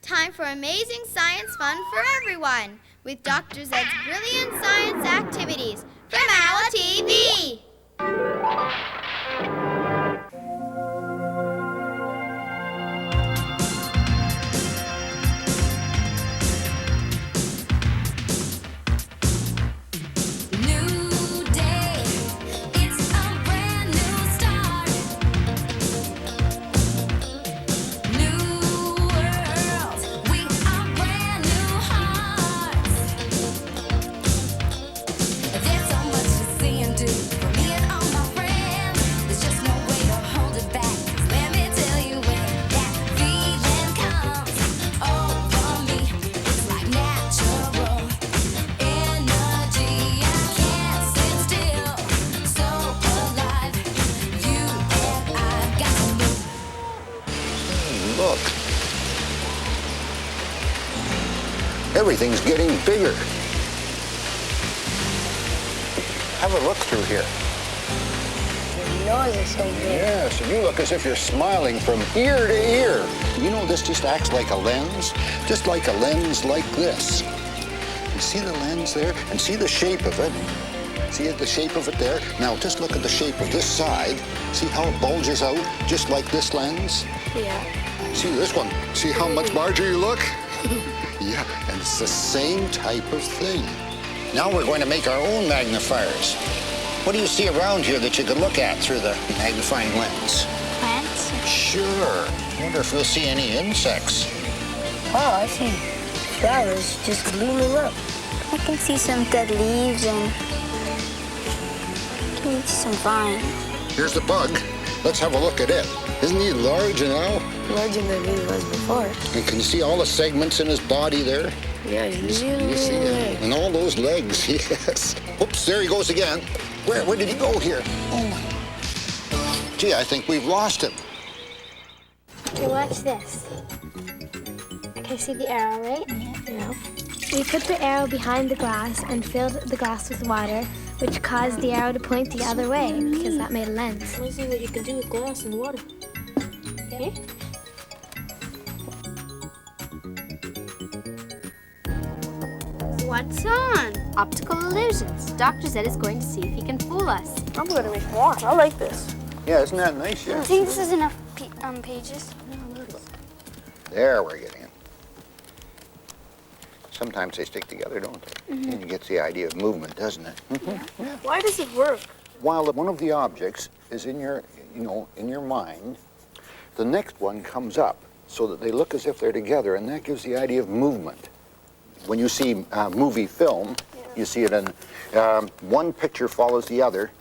Time for amazing science fun for everyone with Dr. Zed's brilliant science activities from Owl TV. Look. Everything's getting bigger. Have a look through here. Your nose is so big. Yes, and you look as if you're smiling from ear to ear. You know, this just acts like a lens, just like a lens like this. You see the lens there? And see the shape of it? See the shape of it there? Now just look at the shape of this side. See how it bulges out, just like this lens? Yeah. See this one? See how much larger you look? Yeah, and it's the same type of thing. Now we're going to make our own magnifiers. What do you see around here that you can look at through the magnifying lens? Plants? Sure. I wonder if we'll see any insects. Oh, I see flowers just blooming up. I can see some dead leaves and some vine. Here's the bug. Let's have a look at it. Isn't he large now? Larger than he was before. And can you see all the segments in his body there? Yeah, You see it? And all those legs, yes. Oops, there he goes again. Where did he go here? Oh my. Gee, I think we've lost him. Okay, watch this. Okay, see the arrow, right? Yeah. We put the arrow behind the glass and filled the glass with water, which caused the arrow to point the other way because that made a lens. Let me see what you can do with glass and water. Okay. What's on? Optical illusions. Dr. Zed is going to see if he can fool us. I'm going to make more. I like this. Yeah, isn't that nice? Yeah. I think this is enough pages. There we're getting it. Sometimes they stick together, don't they? And you get the idea of movement, doesn't it? Yeah. Why does it work? While one of the objects is in your, in your mind, the next one comes up so that they look as if they're together, and that gives the idea of movement. When you see movie film, you see it in one picture follows the other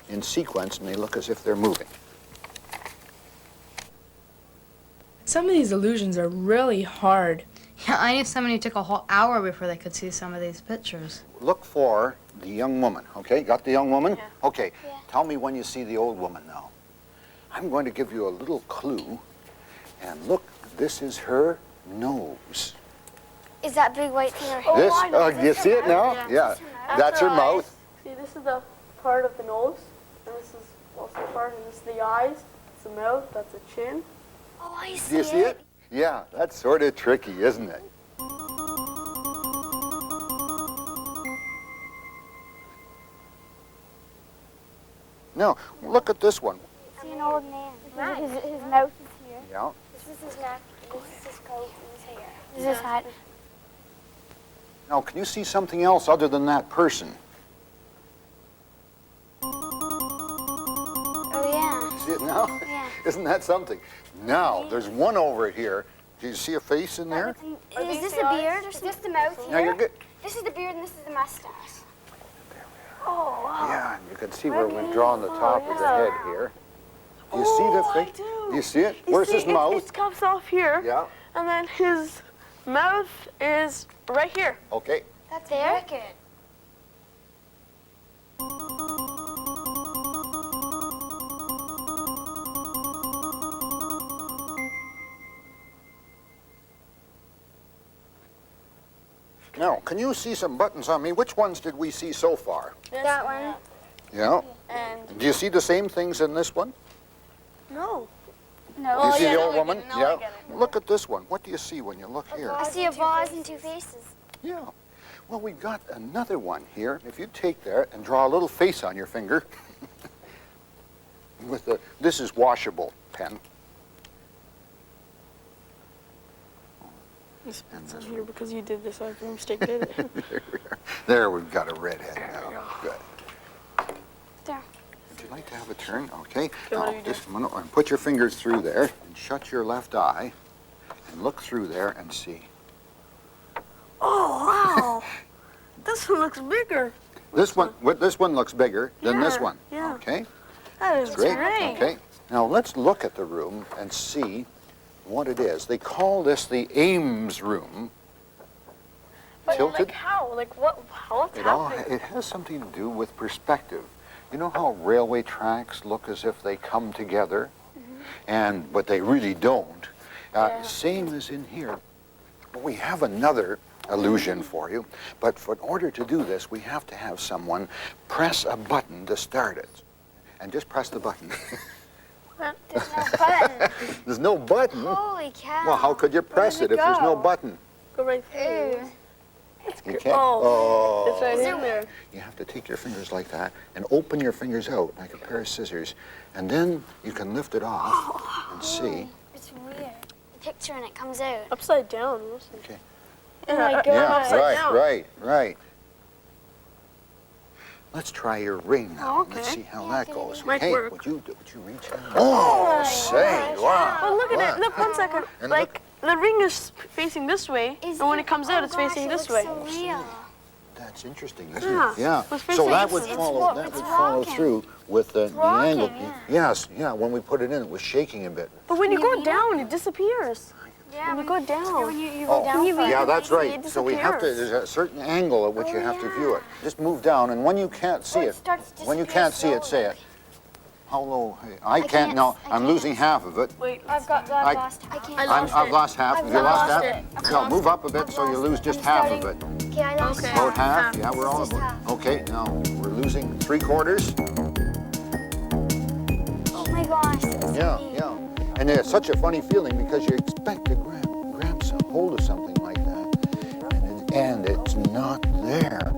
in sequence, and they look as if they're moving. Some of these illusions are really hard. Yeah, I knew somebody who took a whole hour before they could see some of these pictures. Look for the young woman, okay? Got the young woman? Yeah. Okay, tell me when you see the old woman now. I'm going to give you a little clue, and look, this is her nose. Is that big white thing her This, I know. you see it now? Yeah, that's her mouth. See, this is the part of the nose, and this is also part, and this is the eyes, it's the mouth, that's the chin. Oh, I see Do you see it? Yeah, that's sort of tricky, isn't it? Now, look at this one. I see an old man. His mouth is here. Yeah. This is his neck. This is his coat and his hair. This is his hat. Now, can you see something else other than that person? Oh, yeah. See it now? Yeah. Isn't that something? Now, there's one over here. Do you see a face in there? Is this the beard? Is this the mouth here? Now you're good. This is the beard and this is the mustache. Oh, wow. Yeah, and you can see where we've drawn the top of the head here. Do you see the face? I do. Do you see it? You Where's see, his mouth? It comes off here, Yeah, and then his mouth is right here. okay. That's wicked. Now, can you see some buttons on me? Which ones did we see so far? That one. Yeah. And Do you see the same things in this one? no. No. You see yeah, the no, old I woman? get it. No, Yeah. I get it. Look at this one. What do you see when you look here? I see a vase and two faces. Yeah. Well, we've got another one here. If you take there and draw a little face on your finger with the, this is washable pen. This pen's on here because you did this. I by mistake did it. There, we've got a redhead now. Good. There. Would you like to have a turn? Okay. what Now, do you do? just a minute, and put your fingers through there and shut your left eye and look through there and see. Oh, wow. This one looks bigger. This one looks bigger than this Yeah, one. yeah. Okay. That is Great. great. Okay. Now let's look at the room and see what it is. They call this the Ames room. But Tilted. like how? Like what? What's happening? It has something to do with perspective. You know how railway tracks look as if they come together, but they really don't. Same as in here. We have another illusion for you, but in order to do this, we have to have someone press a button to start it, and just press the button. There's no button. There's no button. Holy cow. Well, how could you press it if there's no button? Go right through. Ew. You can't. Oh, it's right in there. You have to take your fingers like that and open your fingers out like a pair of scissors, and then you can lift it off and see. It's weird. The picture and it comes out. Upside down. Okay. Oh my God. Yeah, upside down. right. Let's try your ring now. Okay. Let's see how that goes. Might Okay, work. would you reach out? Oh, say, wow. But look at it. Look, 1 second. And Like the ring is facing this way, and when it comes out, it's facing this way. So real. That's interesting, isn't Yeah. it? Yeah. It's So that facing- would it's follow. That it's would follow rocking. through with the rocking, angle. yeah. Yes. Yeah. When we put it in, it was shaking a bit. But when you go down, it disappears. Yeah. When you go down. When you go down you for Yeah, it. that's see, right. it So we have to. disappears. There's a certain angle at which you have to view it. Just move down, and when you can't see Or it it, starts to when you disappear can't see it, say slowly. it. How low? Hey, I can't. can't- No, I I'm can't. losing half of it. Wait, I've got I- lost. I can't. I've lost half. Have you lost lost it. half? No, move up a bit so you lose just half of it. Okay, I lost Okay. About half? Yeah, we're all Just about. half. Okay, now we're losing 3/4. Oh my gosh. That's Yeah, neat. yeah. And it's such a funny feeling because you expect to grab some hold of something like that, and it's not there.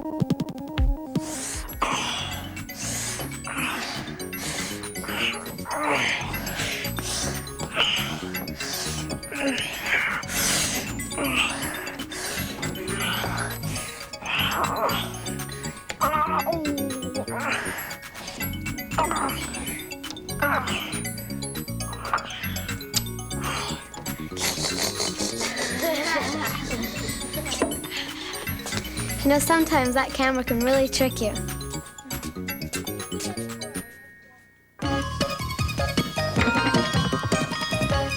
You know, sometimes that camera can really trick you.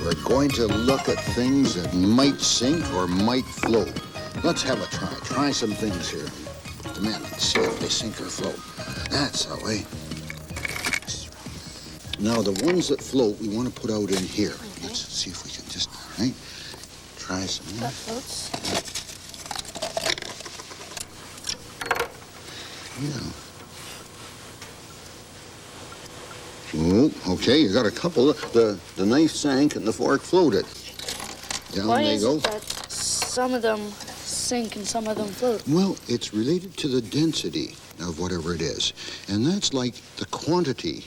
We're going to look at things that might sink or might float. Let's have a try. Try some things here. Put them in and see if they sink or float. That's that way. Now, the ones that float, we want to put out in here. Let's see if we can just, all right? Try some. that floats. Yeah. Oh, okay, you got a couple. The knife sank and the fork floated. Down Why they is go. it that some of them sink and some of them float? Well, it's related to the density of whatever it is. And that's like the quantity,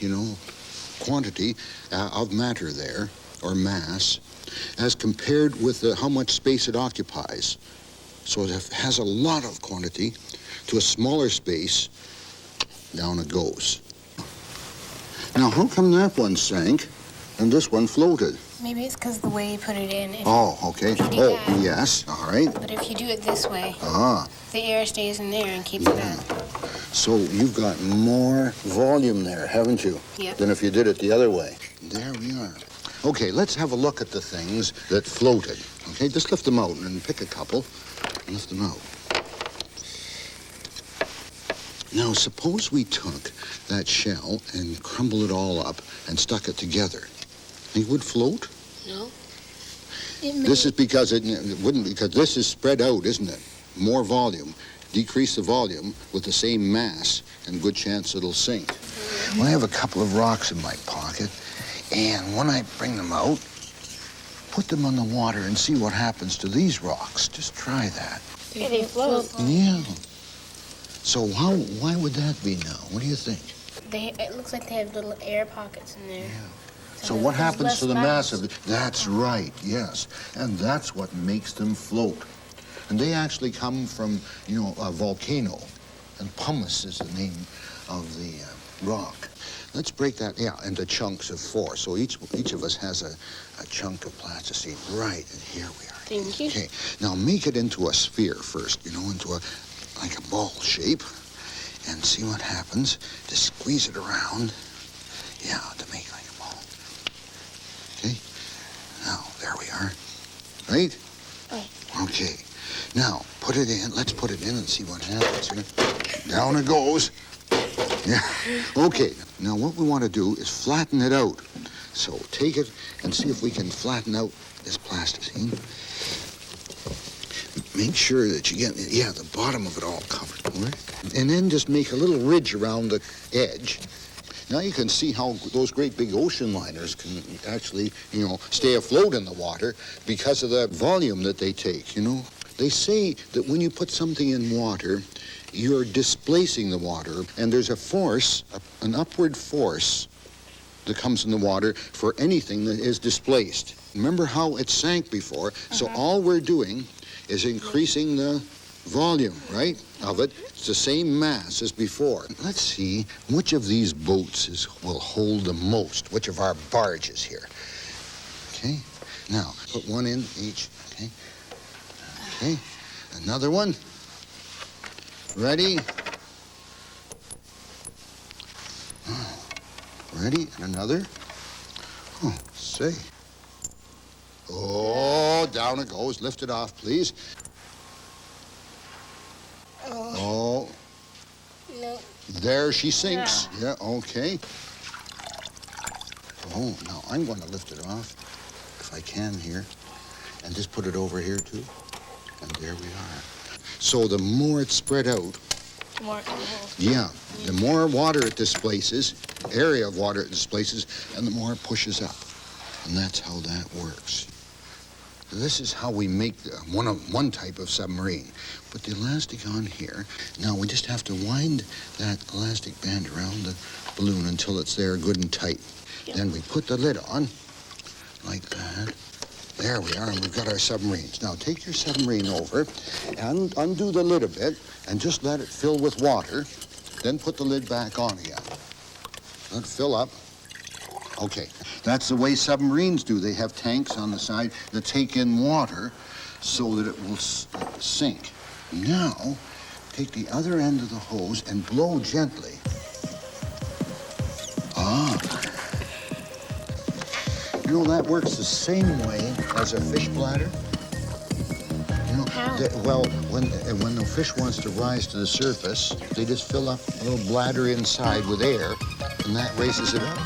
quantity of matter there, or mass, as compared with how much space it occupies. So it has a lot of quantity to a smaller space, down it goes. Now, how come that one sank and this one floated? Maybe it's because the way you put it in. Oh, okay. If you do Oh, that. yes, all right. But if you do it this way, Ah, the air stays in there and keeps it yeah. up. So you've got more volume there, haven't you? Yep. Than if you did it the other way. There we are. Okay, let's have a look at the things that floated. Okay, just lift them out and pick a couple and lift them out. Now, suppose we took that shell and crumbled it all up and stuck it together. It would float? No? This is because it wouldn't, because this is spread out, isn't it? More volume. Decrease the volume with the same mass, and good chance it'll sink. Well, I have a couple of rocks in my pocket, And when I bring them out, put them on the water and see what happens to these rocks. Just try that. They float. Yeah. So why would that be now? What do you think? It looks like they have little air pockets in there. So what happens less to the mass. mass of it? That's right, yes. And that's what makes them float. And they actually come from, a volcano. And pumice is the name of the rock. Let's break that, into chunks of 4. So each of us has a chunk of plasticine. Right, and here we are. Thank you. Okay, now make it into a sphere first, into like a ball shape. And see what happens. Just squeeze it around. Yeah, to make like a ball. Okay, now there we are. Right? Okay, now put it in. Let's put it in and see what happens here. Down it goes. Yeah, okay. Now what we want to do is flatten it out. So take it and see if we can flatten out this plasticine. Make sure that you get, the bottom of it all covered. Right? And then just make a little ridge around the edge. Now you can see how those great big ocean liners can actually, stay afloat in the water because of the volume that they take, They say that when you put something in water, you're displacing the water, and there's a force, an upward force that comes in the water for anything that is displaced. Remember how it sank before? So all we're doing is increasing the volume, right, of it. It's the same mass as before. Let's see which of these boats will hold the most, which of our barges here. Okay, now put one in each, okay? Okay, another one. Ready? Ready, and another. Oh, say. Oh, down it goes. Lift it off, please. Oh. No. There she sinks. Yeah, okay. Oh, now I'm going to lift it off, if I can here, and just put it over here, too. And there we are. So the more it's spread out, the more water it displaces, area of water it displaces, and the more it pushes up. And that's how that works. This is how we make one type of submarine. Put the elastic on here. Now we just have to wind that elastic band around the balloon until it's there good and tight. Yep. Then we put the lid on, like that. There we are, and we've got our submarines. Now take your submarine over and undo the lid a bit and just let it fill with water. Then put the lid back on again. Let it fill up. Okay, that's the way submarines do. They have tanks on the side that take in water so that it will sink. Now, take the other end of the hose and blow gently. That works the same way as a fish bladder. Well, when the fish wants to rise to the surface, they just fill up a little bladder inside with air, and that raises it up.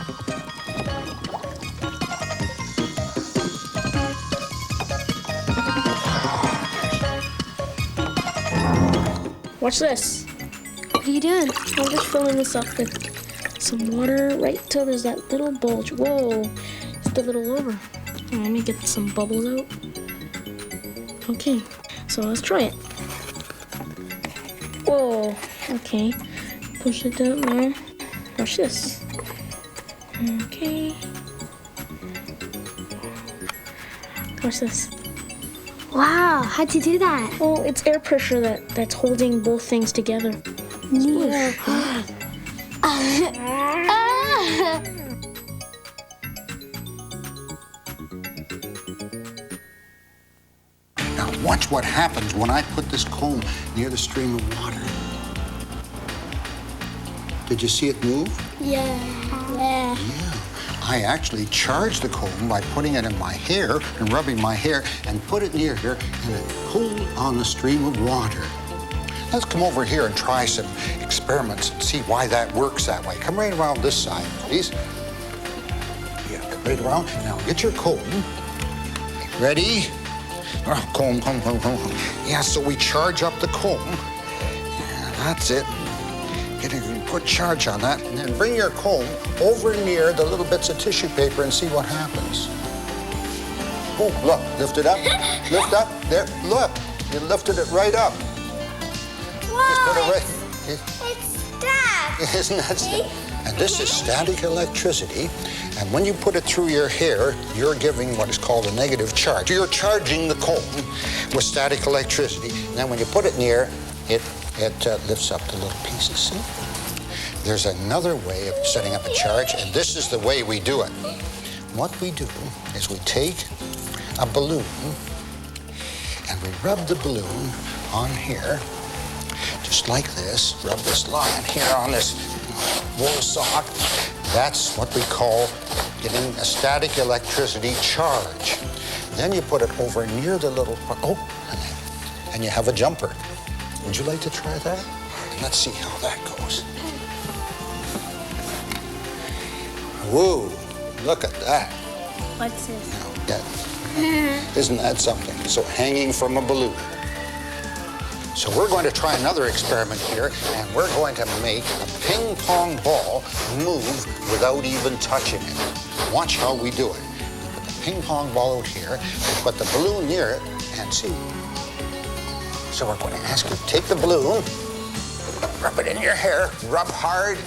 Watch this. What are you doing? I'm just filling this up with some water right till there's that little bulge. Whoa, just a little over. Let me get some bubbles out. Okay, so let's try it. Whoa, okay. Push it down there. Watch this. Okay. Watch this. Wow, how'd you do that? Well, it's air pressure that's holding both things together. Yeah. Now watch what happens when I put this comb near the stream of water. Did you see it move? Yeah. Yeah. I actually charge the comb by putting it in my hair and rubbing my hair and put it near here and it pulled on the stream of water. Let's come over here and try some experiments and see why that works that way. Come right around this side, please. Yeah, come right around. Now get your comb. Ready? Oh, comb. Yeah, so we charge up the comb. Yeah, that's it. Get a good charge on that, and then bring your comb over near the little bits of tissue paper and see what happens. Oh, look, lift it up. Lift up. There, look. You lifted it right up. Whoa! Just put it right. It's stuck. Isn't that stuff? And this is static electricity. And when you put it through your hair, you're giving what is called a negative charge. You're charging the comb with static electricity. And then when you put it near, it lifts up the little pieces, see? There's another way of setting up a charge, and this is the way we do it. What we do is we take a balloon and we rub the balloon on here, just like this. Rub this line here on this wool sock. That's what we call getting a static electricity charge. Then you put it over near the little, and you have a jumper. Would you like to try that? Let's see how that goes. Whoa, look at that. What's this? Isn't that something? So hanging from a balloon. So we're going to try another experiment here, and we're going to make a ping pong ball move without even touching it. Watch how we do it. We put the ping pong ball out here, we put the balloon near it, and see. So we're going to ask you to take the balloon, rub it in your hair, rub hard,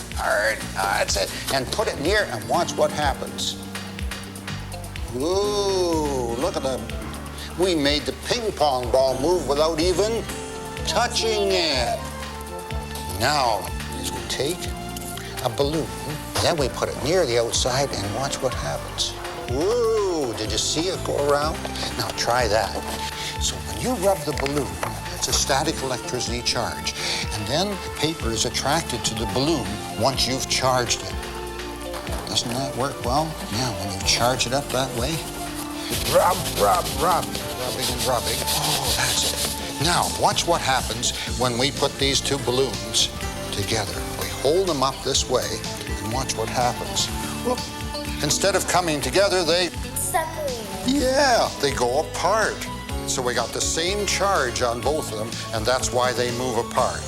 that's it, and put it near and watch what happens. Ooh, look at that. We made the ping pong ball move without even touching it. Now, as we take a balloon, then we put it near the outside and watch what happens. Whoa, did you see it go around? Now try that. So when you rub the balloon, it's a static electricity charge. And then the paper is attracted to the balloon once you've charged it. Doesn't that work well? Yeah, when you charge it up that way. Rub, rub, rub. Rubbing and rubbing. Oh, that's it. Now, watch what happens when we put these two balloons together. We hold them up this way and watch what happens. Whoop. Instead of coming together, they... Separate. Yeah, they go apart. So we got the same charge on both of them, and that's why they move apart.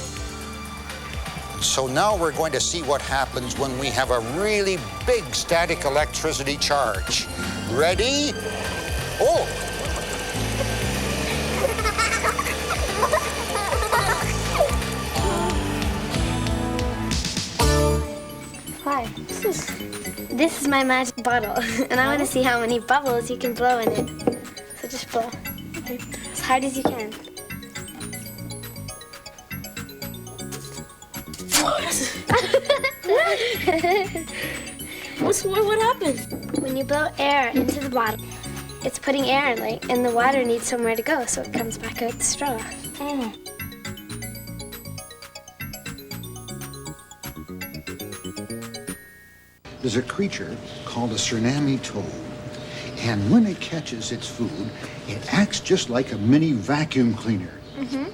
So now we're going to see what happens when we have a really big static electricity charge. Ready? Oh! Hi. This is my magic bottle, and I want to see how many bubbles you can blow in it. So just blow. As hard as you can. What happened? When you blow air into the bottle, it's putting air in, and the water needs somewhere to go, so it comes back out the straw. Oh. There's a creature called a Suriname toad. And when it catches its food, it acts just like a mini vacuum cleaner. Mm-hmm.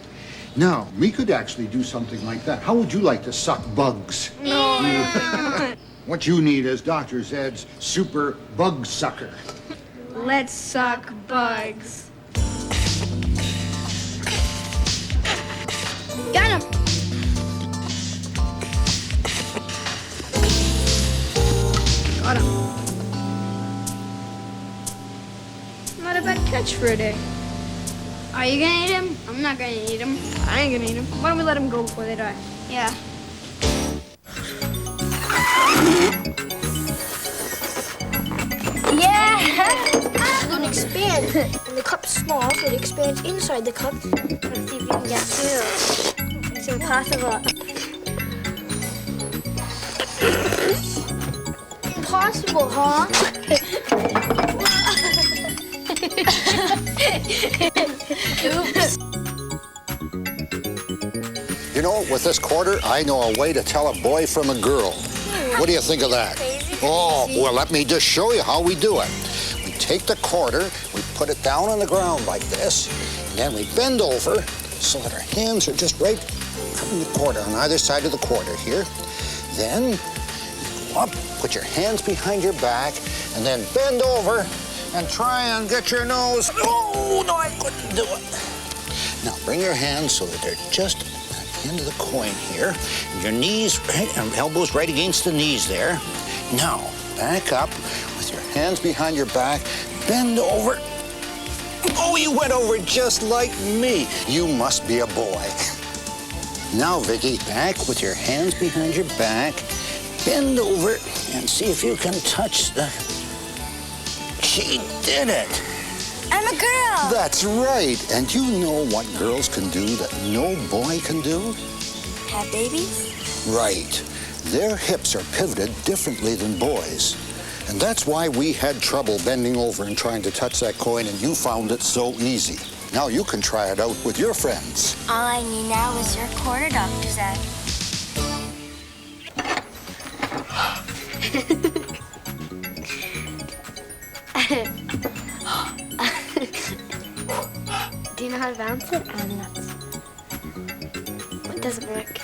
Now, we could actually do something like that. How would you like to suck bugs? No. What you need is Dr. Zed's super bug sucker. Let's suck bugs. Got him. Got him. Not a bad catch for a day. Are you gonna eat him? I'm not gonna eat him. I ain't gonna eat him. Why don't we let him go before they die? Yeah. Yeah! Don't expand. And the cup's small, so it expands inside the cup. Let's see if we can get through. It's impossible. Impossible, huh? Oops. You know, with this quarter, I know a way to tell a boy from a girl. What do you think of that? Oh, well, let me just show you how we do it. We take the quarter, we put it down on the ground like this, and then we bend over so that our hands are just right on the quarter, on either side of the quarter here. Then you go up, put your hands behind your back, and then bend over and try and get your nose. Oh, no, I couldn't do it. Now, bring your hands so that they're just into the coin here. Your knees, elbows right against the knees there. Now, back up with your hands behind your back. Bend over. Oh, you went over just like me. You must be a boy. Now, Vicky, back with your hands behind your back. Bend over and see if you can touch the... She did it. I'm a girl. That's right. And you know what girls can do that no boy can do? Have babies? Right. Their hips are pivoted differently than boys. And that's why we had trouble bending over and trying to touch that coin, and you found it so easy. Now you can try it out with your friends. All I need now is your quarter, Doctor Zed. Do you know how to balance it? It doesn't work.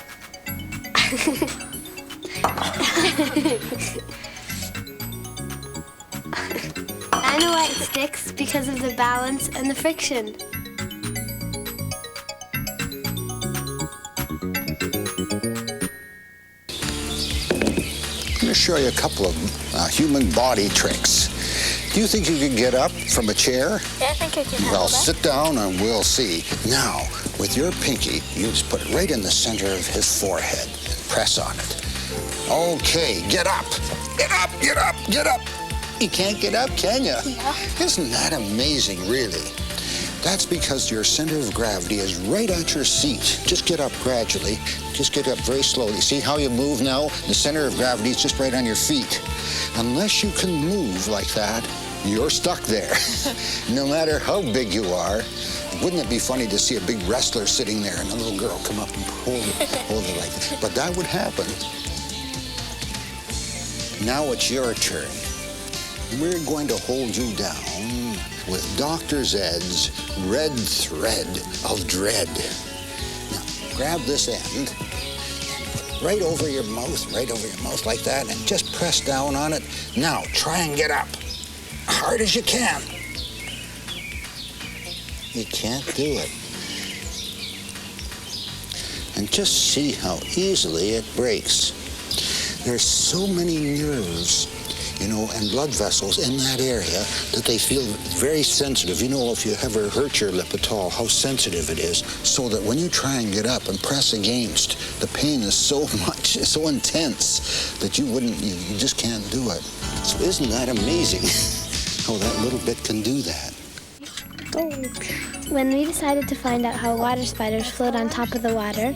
I know why it sticks, because of the balance and the friction. I'm going to show you a couple of human body tricks. Do you think you can get up from a chair? Yeah, I think I can Well, sit down and we'll see. Now, with your pinky, you just put it right in the center of his forehead and press on it. Okay, get up. Get up, get up, get up. You can't get up, can you? Yeah. Isn't that amazing, really? That's because your center of gravity is right at your seat. Just get up gradually. Just get up very slowly. See how you move now? The center of gravity is just right on your feet. Unless you can move like that, you're stuck there. No matter how big you are. Wouldn't it be funny to see a big wrestler sitting there and a little girl come up and hold it like that? But that would happen. Now it's your turn. We're going to hold you down with Doctor Zed's red thread of dread. Now, grab this end, right over your mouth like that, and just press down on it. Now, try and get up, hard as you can. You can't do it. And just see how easily it breaks. There's so many nerves, you know, and blood vessels in that area that they feel very sensitive. You know, if you ever hurt your lip at all, how sensitive it is, so that when you try and get up and press against, the pain is so much, it's so intense that you just can't do it. So isn't that amazing how that little bit can do that? When we decided to find out how water spiders float on top of the water,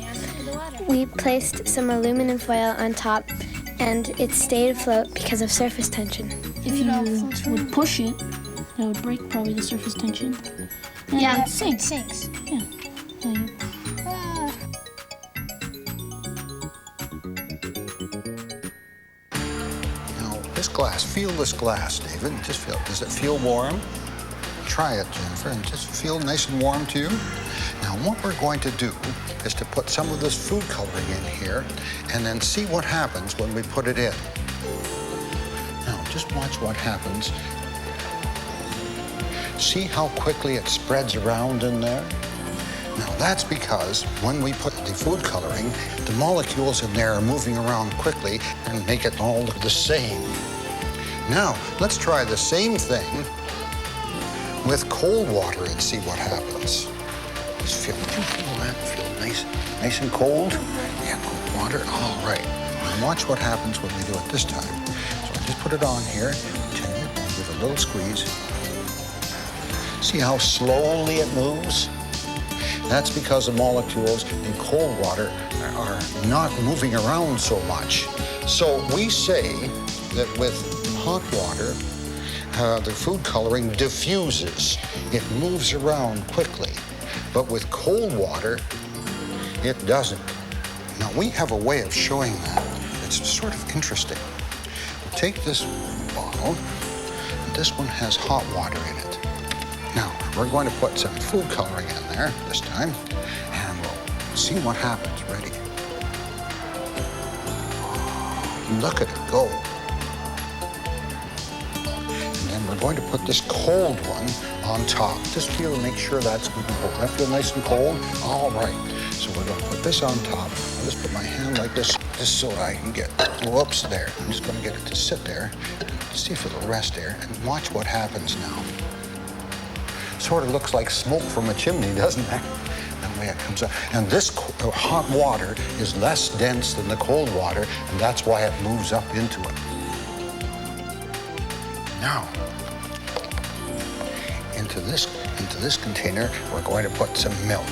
we placed some aluminum foil on top, and it stayed afloat because of surface tension. If you would push it, that would break probably the surface tension. And Yeah, it sinks. sinks. Yeah. Now, this glass, feel this glass, David. Just feel it. Does it feel warm? Try it, Jennifer, and just feel nice and warm to you. Now, what we're going to do is to put some of this food coloring in here and then see what happens when we put it in. Now, just watch what happens. See how quickly it spreads around in there? Now, that's because when we put the food coloring, the molecules in there are moving around quickly and make it all look the same. Now, let's try the same thing with cold water and see what happens. Just feel that? Feel nice and cold? Yeah, cold water. All right. And watch what happens when we do it this time. So I just put it on here, and give it a little squeeze. See how slowly it moves? That's because the molecules in cold water are not moving around so much. So we say that with hot water, the food coloring diffuses. It moves around quickly. But with cold water, it doesn't. Now, we have a way of showing that. It's sort of interesting. We'll take this bottle, and this one has hot water in it. Now, we're going to put some food coloring in there this time, and we'll see what happens. Ready? Look at it go. We're going to put this cold one on top. Just feel and make sure that's good and cold. That feel nice and cold? All right. So we're going to put this on top. I'll just put my hand like this, just so I can get, whoops, there. I'm just going to get it to sit there, see if it'll rest there, and watch what happens now. Sort of looks like smoke from a chimney, doesn't it? That way it comes up. And this hot water is less dense than the cold water, and that's why it moves up into it. Now, into this container, we're going to put some milk.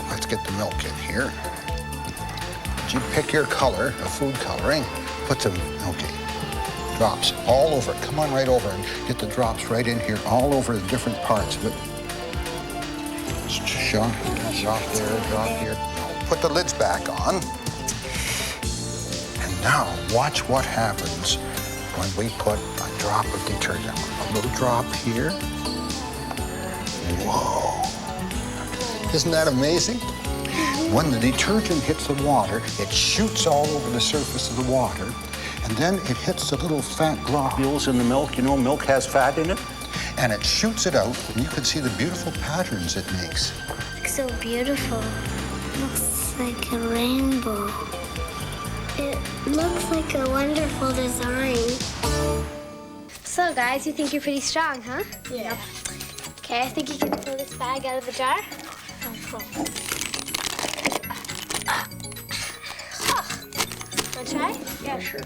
Let's get the milk in here. You pick your color, a food coloring, put some, okay, drops all over it. Come on right over and get the drops right in here, all over the different parts of it. Drop there, drop here. Put the lids back on. And now, watch what happens when we put a drop of detergent. A little drop here. Whoa. Isn't that amazing? When the detergent hits the water, it shoots all over the surface of the water, and then it hits the little fat globules in the milk. You know, milk has fat in it. And it shoots it out, and you can see the beautiful patterns it makes. Looks so beautiful. Looks like a rainbow. It looks like a wonderful design. So, guys, you think you're pretty strong, huh? Yeah. Okay, I think you can pull this bag out of the jar. Wanna try? Yeah, sure.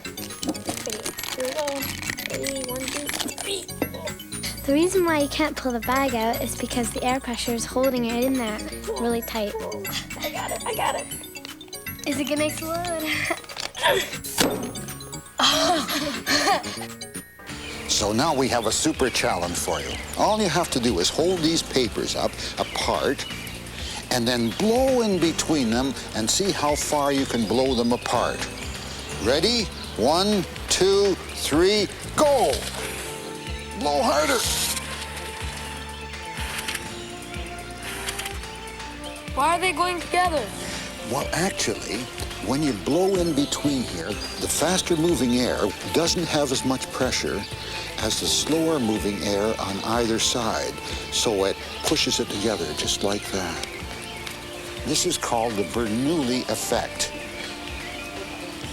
Here we go. Ready, 1, 2, 3. The reason why you can't pull the bag out is because the air pressure is holding it in there really tight. I got it. Is it gonna explode? So now we have a super challenge for you. All you have to do is hold these papers up apart and then blow in between them and see how far you can blow them apart. Ready? 1, 2, 3, go! Blow harder. Why are they going together? Well, actually, when you blow in between here, the faster moving air doesn't have as much pressure as the slower moving air on either side, so it pushes it together just like that. This is called the Bernoulli effect.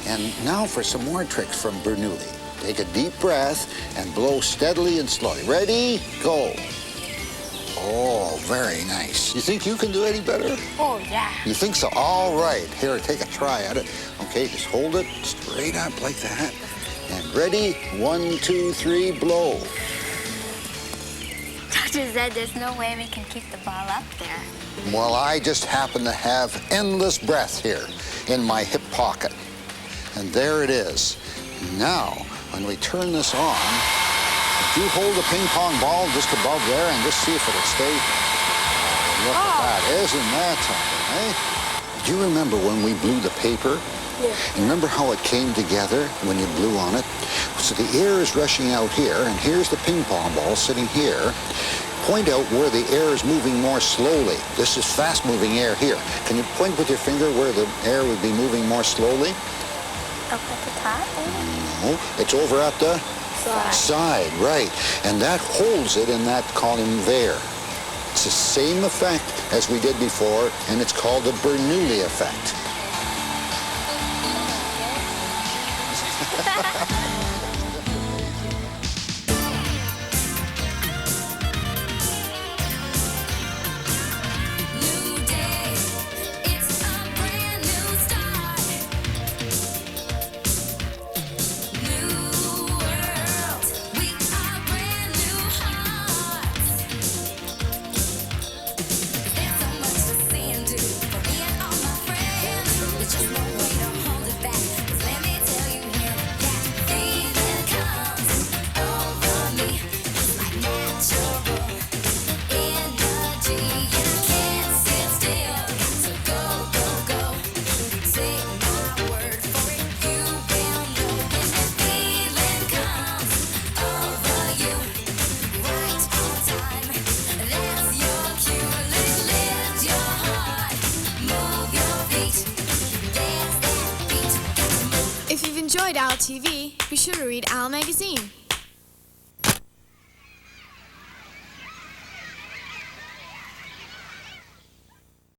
And now for some more tricks from Bernoulli. Take a deep breath and blow steadily and slowly. Ready? Go. Oh, very nice. You think you can do any better? Oh, yeah. You think so? All right. Here, take a try at it. Okay, just hold it straight up like that. And ready? 1, 2, 3, blow. Dr. Zed, there's no way we can keep the ball up there. Well, I just happen to have endless breath here in my hip pocket. And there it is. Now, when we turn this on, if you hold the ping pong ball just above there and just see if it'll stay. Oh, look at that. Isn't that something, eh? Do you remember when we blew the paper? Yeah. And remember how it came together when you blew on it? So the air is rushing out here, and here's the ping pong ball sitting here. Point out where the air is moving more slowly. This is fast-moving air here. Can you point with your finger where the air would be moving more slowly? Up at the top? No, it's over at the side, right. And that holds it in that column there. It's the same effect as we did before, and it's called the Bernoulli effect. If you've enjoyed Owl TV, be sure to read Owl Magazine.